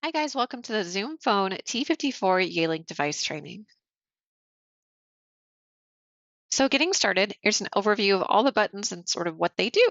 Hi guys, welcome to the Zoom Phone T54 Yealink device training. So getting started, here's an overview of all the buttons and sort of what they do.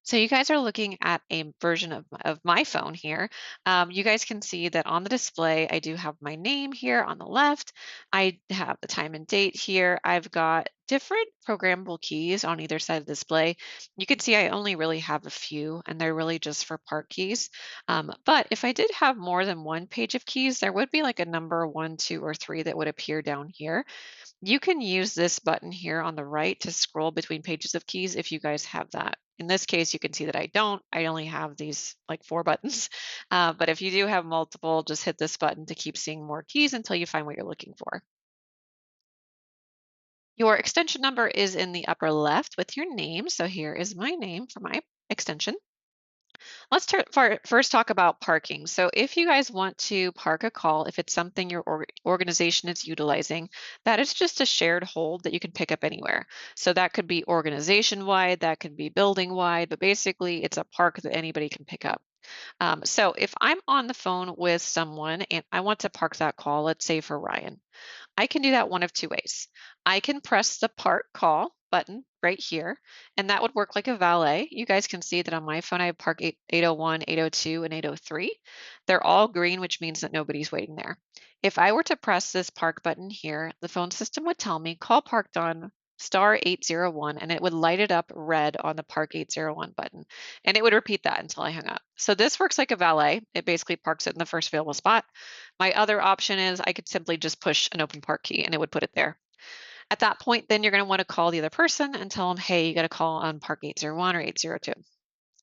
So you guys are looking at a version of my phone here. You guys can see that on the display, I do have my name here on the left. I have the time and date here. I've got different programmable keys on either side of the display. You can see I only really have a few, and they're really just for park keys. But if I did have more than one page of keys, there would be like a number one, two, or three that would appear down here. You can use this button here on the right to scroll between pages of keys if you guys have that. In this case, you can see that I don't. I only have these like four buttons. But if you do have multiple, just hit this button to keep seeing more keys until you find what you're looking for. Your extension number is in the upper left with your name. So here is my name for my extension. First talk about parking. So if you guys want to park a call, if it's something your organization is utilizing, that is just a shared hold that you can pick up anywhere. So that could be organization wide, that could be building wide, but basically it's a park that anybody can pick up. So if I'm on the phone with someone and I want to park that call, let's say for Ryan, I can do that one of two ways. I can press the park call button right here, and that would work like a valet. You guys can see that on my phone, I have park 801, 802, and 803. They're all green, which means that nobody's waiting there. If I were to press this park button here, the phone system would tell me call parked on star 801, and it would light it up red on the park 801 button. And it would repeat that until I hung up. So this works like a valet. It basically parks it in the first available spot. My other option is I could simply just push an open park key and it would put it there. At that point, then you're going to want to call the other person and tell them, hey, you got to call on park 801 or 802.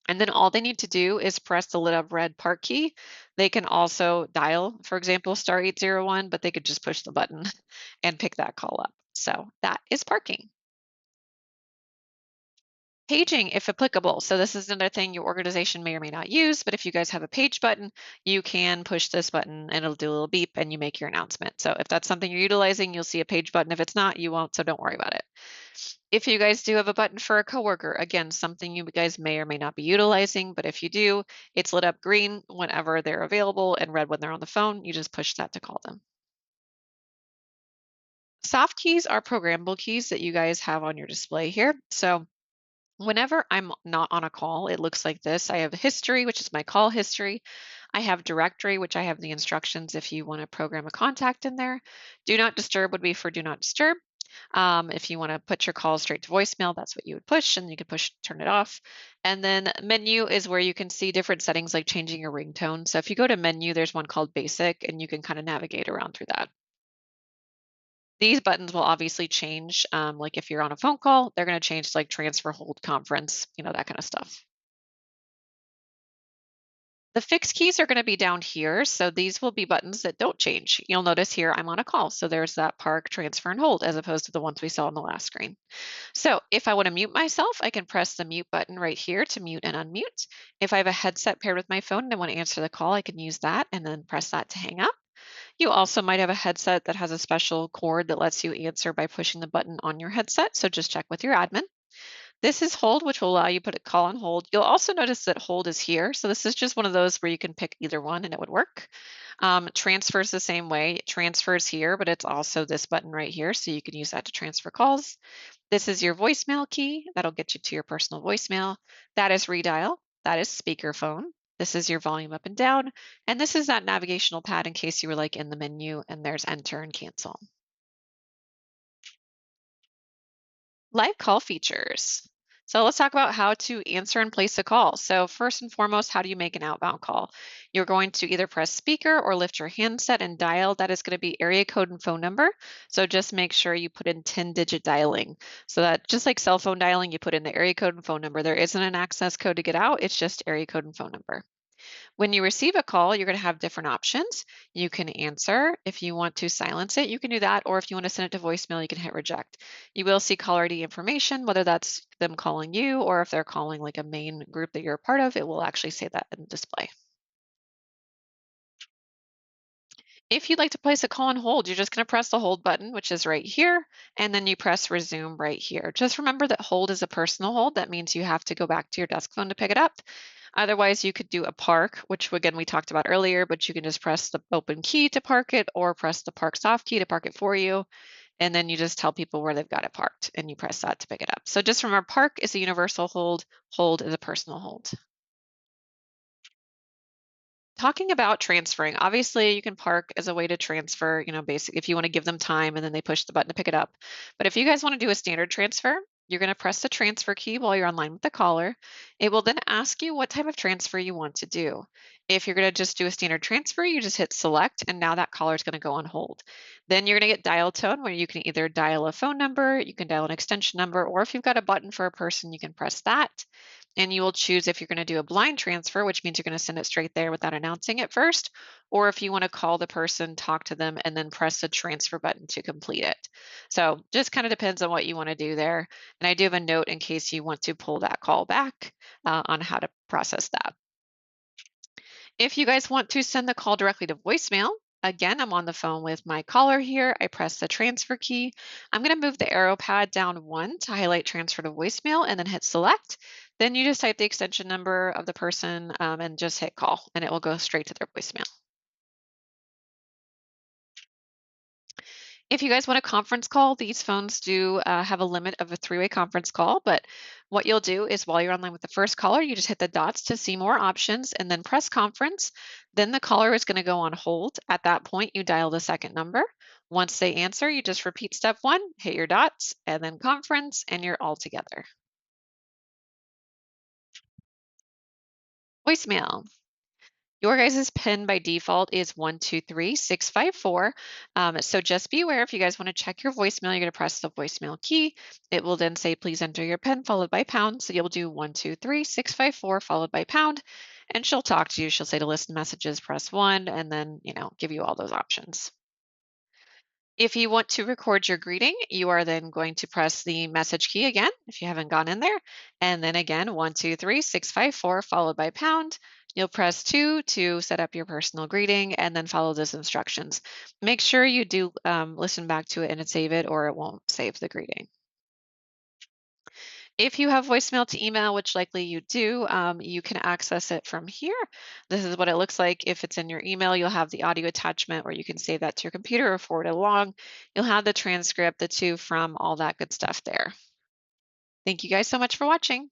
And then all they need to do is press the lit up red park key. They can also dial, for example, star 801, but they could just push the button and pick that call up. So that is parking. Paging, if applicable. So this is another thing your organization may or may not use, but if you guys have a page button, you can push this button and it'll do a little beep and you make your announcement. So if that's something you're utilizing, you'll see a page button. If it's not, you won't, so don't worry about it. If you guys do have a button for a coworker, again, something you guys may or may not be utilizing, but if you do, it's lit up green whenever they're available and red when they're on the phone. You just push that to call them. Soft keys are programmable keys that you guys have on your display here. So whenever I'm not on a call, it looks like this. I have history, which is my call history. I have directory, which I have the instructions if you want to program a contact in there. Do not disturb would be for do not disturb. If you want to put your call straight to voicemail, that's what you would push, and you could push turn it off. And then menu is where you can see different settings like changing your ringtone. So if you go to menu, there's one called basic, and you can kind of navigate around through that. These buttons will obviously change. Like if you're on a phone call, they're going to change to like transfer, hold, conference, that kind of stuff. The fixed keys are going to be down here. So these will be buttons that don't change. You'll notice here I'm on a call. So there's that park, transfer, and hold as opposed to the ones we saw on the last screen. So if I want to mute myself, I can press the mute button right here to mute and unmute. If I have a headset paired with my phone and I want to answer the call, I can use that and then press that to hang up. You also might have a headset that has a special cord that lets you answer by pushing the button on your headset, so just check with your admin. This is hold, which will allow you to put a call on hold. You'll also notice that hold is here, so this is just one of those where you can pick either one and it would work. Transfers the same way. It transfers here, but it's also this button right here, so you can use that to transfer calls. This is your voicemail key. That'll get you to your personal voicemail. That is redial. That is speakerphone. This is your volume up and down. And this is that navigational pad in case you were like in the menu and there's enter and cancel. Live call features. So let's talk about how to answer and place a call. So first and foremost, how do you make an outbound call? You're going to either press speaker or lift your handset and dial. That is going to be area code and phone number. So just make sure you put in 10-digit dialing. So that just like cell phone dialing, you put in the area code and phone number. There isn't an access code to get out. It's just area code and phone number. When you receive a call, you're going to have different options. You can answer. If you want to silence it, you can do that. Or if you want to send it to voicemail, you can hit reject. You will see caller ID information, whether that's them calling you or if they're calling like a main group that you're a part of, it will actually say that in the display. If you'd like to place a call on hold, you're just going to press the hold button, which is right here, and then you press resume right here. Just remember that hold is a personal hold. That means you have to go back to your desk phone to pick it up. Otherwise, you could do a park, which again we talked about earlier, but you can just press the open key to park it or press the park soft key to park it for you. And then you just tell people where they've got it parked and you press that to pick it up. So just remember park is a universal hold is a personal hold. Talking about transferring, obviously you can park as a way to transfer, basic if you want to give them time and then they push the button to pick it up. But if you guys want to do a standard transfer, you're going to press the transfer key while you're online with the caller. It will then ask you what type of transfer you want to do. If you're going to just do a standard transfer, you just hit select and now that caller is going to go on hold. Then you're going to get dial tone where you can either dial a phone number, you can dial an extension number, or if you've got a button for a person, you can press that and you will choose if you're going to do a blind transfer, which means you're going to send it straight there without announcing it first, or if you want to call the person, talk to them, and then press the transfer button to complete it. So just kind of depends on what you want to do there. And I do have a note in case you want to pull that call back on how to process that. If you guys want to send the call directly to voicemail, again, I'm on the phone with my caller here. I press the transfer key. I'm going to move the arrow pad down one to highlight transfer to voicemail and then hit select. Then you just type the extension number of the person and just hit call, and it will go straight to their voicemail. If you guys want a conference call, these phones do have a limit of a three-way conference call, but what you'll do is while you're online with the first caller, you just hit the dots to see more options and then press conference. Then the caller is going to go on hold. At that point, you dial the second number. Once they answer, you just repeat step one, hit your dots, and then conference, and you're all together. Voicemail. Your guys' PIN by default is 123654. So just be aware if you guys want to check your voicemail, you're going to press the voicemail key. It will then say, please enter your PIN followed by pound. So you'll do 123654 followed by pound. And she'll talk to you. She'll say to listen messages, press one, and then, give you all those options. If you want to record your greeting, you are then going to press the message key again if you haven't gone in there. And then again, 123654 followed by pound. You'll press 2 to set up your personal greeting and then follow those instructions. Make sure you do listen back to it and save it, or it won't save the greeting. If you have voicemail to email, which likely you do, you can access it from here. This is what it looks like. If it's in your email, you'll have the audio attachment, or you can save that to your computer or forward it along. You'll have the transcript, the to, from, all that good stuff there. Thank you guys so much for watching.